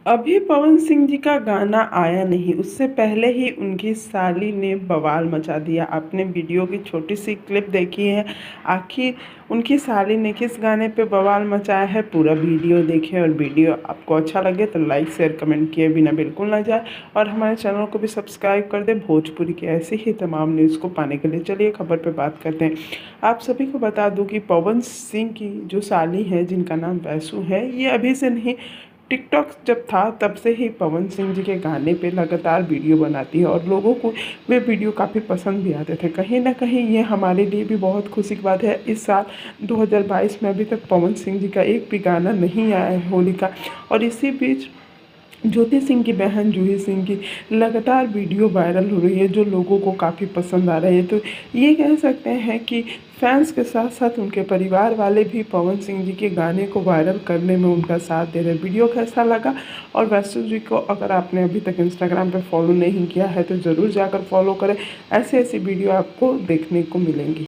अभी पवन सिंह जी का गाना आया नहीं, उससे पहले ही उनकी साली ने बवाल मचा दिया। आपने वीडियो की छोटी सी क्लिप देखी है। आखिर उनकी साली ने किस गाने पे बवाल मचाया है, पूरा वीडियो देखें। और वीडियो आपको अच्छा लगे तो लाइक शेयर कमेंट किए बिना बिल्कुल ना जाए, और हमारे चैनल को भी सब्सक्राइब कर दें भोजपुरी के ऐसे ही तमाम न्यूज़ को पाने के लिए। चलिए खबर पे बात करते हैं। आप सभी को बता दूं कि पवन सिंह की जो साली है, जिनका नाम वैसु है, ये अभी से नहीं, टिकटॉक जब था तब से ही पवन सिंह जी के गाने पे लगातार वीडियो बनाती है, और लोगों को वे वीडियो काफ़ी पसंद भी आते थे। कहीं ना कहीं ये हमारे लिए भी बहुत खुशी की बात है। इस साल 2022 में अभी तक पवन सिंह जी का एक भी गाना नहीं आया है होली का। और इसी बीच ज्योति सिंह की बहन जूही सिंह की लगातार वीडियो वायरल हो रही है, जो लोगों को काफ़ी पसंद आ रही है। तो ये कह सकते हैं कि फैंस के साथ साथ उनके परिवार वाले भी पवन सिंह जी के गाने को वायरल करने में उनका साथ दे रहे हैं। वीडियो कैसा लगा? और वैष्णो जी को अगर आपने अभी तक इंस्टाग्राम पे फॉलो नहीं किया है तो ज़रूर जाकर फॉलो करें। ऐसी ऐसी वीडियो आपको देखने को मिलेंगी।